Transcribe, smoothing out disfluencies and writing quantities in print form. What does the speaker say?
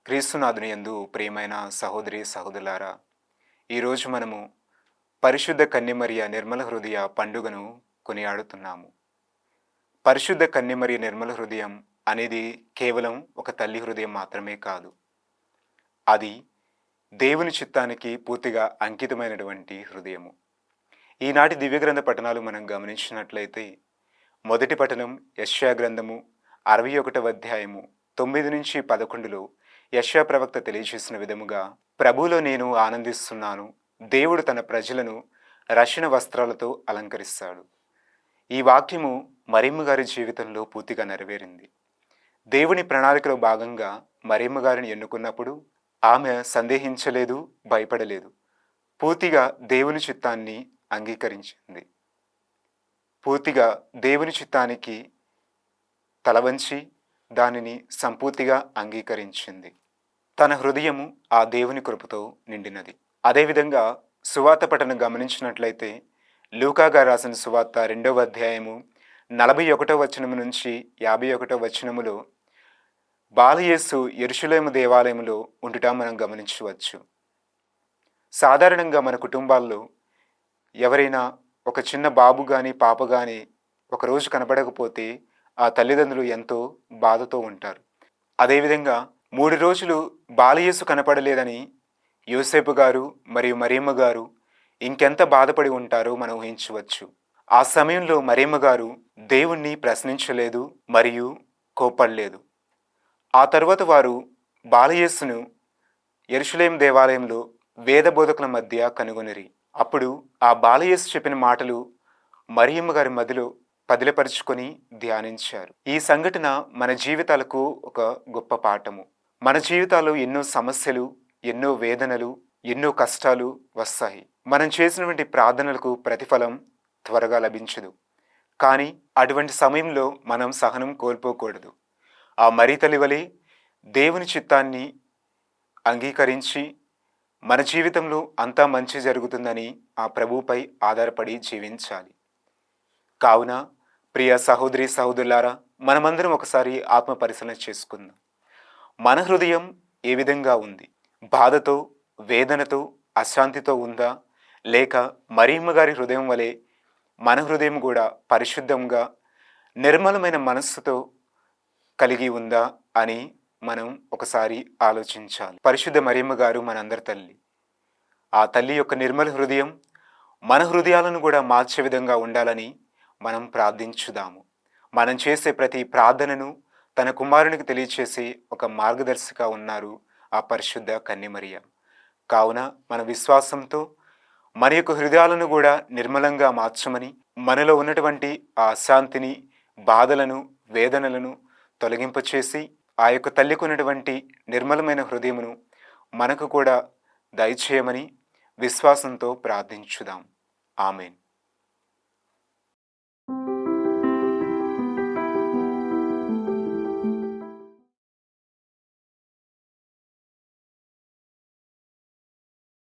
క్రీస్తునాథుని యందు ప్రియమైన సహోదరి సహోదరులారా, ఈరోజు మనము పరిశుద్ధ కన్యమరియ నిర్మల హృదయ పండుగను కొనియాడుతున్నాము. పరిశుద్ధ కన్యమరియ నిర్మల హృదయం అనేది కేవలం ఒక తల్లి హృదయం మాత్రమే కాదు. అది దేవుని చిత్తానికి పూర్తిగా అంకితమైనటువంటి హృదయము. ఈనాటి దివ్యగ్రంథ పఠనాలు మనం గమనించినట్లయితే, మొదటి పఠనం యెషయా గ్రంథము 61వ అధ్యాయము 9-11లో యెషయా ప్రవక్త తెలియజేసిన విధముగా, ప్రభువులో నేను ఆనందిస్తున్నాను, దేవుడు తన ప్రజలను రక్షణ వస్త్రాలతో అలంకరిస్తాడు. ఈ వాక్యము మరియమ్మ గారి జీవితంలో పూర్తిగా నెరవేరింది. దేవుని ప్రణాళికలో భాగంగా మరియమ్మ గారిని ఎన్నుకున్నప్పుడు ఆమె సందేహించలేదు, భయపడలేదు. పూర్తిగా దేవుని చిత్తాన్ని అంగీకరించింది. పూర్తిగా దేవుని చిత్తానికి తలవంచి దానిని సంపూర్తిగా అంగీకరించింది. తన హృదయము ఆ దేవుని కృపతో నిండినది. అదేవిధంగా సువార్త పఠనం గమనించినట్లయితే, లూకా గారు రాసిన సువార్త 2వ అధ్యాయము 41వ వచనము నుంచి 51వ వచనములో బాలయేసు యెరూషలేము దేవాలయంలో ఉండుట మనం గమనించవచ్చు. సాధారణంగా మన కుటుంబాల్లో ఎవరైనా ఒక చిన్న బాబు కానీ పాప కానీ ఒకరోజు కనపడకపోతే ఆ తల్లిదండ్రులు ఎంతో బాధతో ఉంటారు. అదేవిధంగా 3 రోజులు బాలయేసు కనపడలేదని యోసేపు గారు మరియు మరియమ్మ గారు ఇంకెంత బాధపడి ఉంటారో మనం ఊహించవచ్చు. ఆ సమయంలో మరియమ్మ గారు దేవుణ్ణి ప్రశ్నించలేదు మరియు కోప్పడలేదు. ఆ తరువాత వారు బాలయేసును యెరూషలేము దేవాలయంలో వేద బోధకుల మధ్య కనుగొనిరి. అప్పుడు ఆ బాలయేసు చెప్పిన మాటలు మరియమ్మ గారి మదిలో పదిలపరుచుకొని ధ్యానించారు. ఈ సంఘటన మన జీవితాలకు ఒక గొప్ప పాఠము. మన జీవితాల్లో ఎన్నో సమస్యలు, ఎన్నో వేదనలు, ఎన్నో కష్టాలు వస్తాయి. మనం చేసినటువంటి ప్రార్థనలకు ప్రతిఫలం త్వరగా లభించదు. కానీ అటువంటి సమయంలో మనం సహనం కోల్పోకూడదు. ఆ మరీ తల్లి వలె దేవుని చిత్తాన్ని అంగీకరించి మన జీవితంలో అంతా మంచి జరుగుతుందని ఆ ప్రభువుపై ఆధారపడి జీవించాలి. కావున ప్రియ సహోదరి సహోదరులారా, మనమందరం ఒకసారి ఆత్మ పరిశీలన చేసుకుందాం. మన హృదయం ఏ విధంగా ఉంది? బాధతో, వేదనతో, అశాంతితో ఉందా? లేక మరియమ్మ గారి హృదయం వలె మన హృదయం కూడా పరిశుద్ధంగా, నిర్మలమైన మనస్సుతో కలిగి ఉందా అని మనం ఒకసారి ఆలోచించాలి. పరిశుద్ధ మరియమ్మ గారు మనందరి తల్లి. ఆ తల్లి యొక్క నిర్మల హృదయం మన హృదయాలను కూడా మార్చే విధంగా ఉండాలని మనం ప్రార్థించుదాము. మనం చేసే ప్రతి ప్రార్థనను తన కుమారునికి తెలియచేసి ఒక మార్గదర్శిగా ఉన్నారు ఆ పరిశుద్ధ కన్యమరియ. కావున మన విశ్వాసంతో మన యొక్క హృదయాలను కూడా నిర్మలంగా మార్చమని, మనలో ఉన్నటువంటి ఆ అశాంతిని, బాధలను, వేదనలను తొలగింపచేసి ఆ యొక్క తల్లికి ఉన్నటువంటి నిర్మలమైన హృదయమును మనకు కూడా దయచేయమని విశ్వాసంతో ప్రార్థించుదాం. ఆమేన్.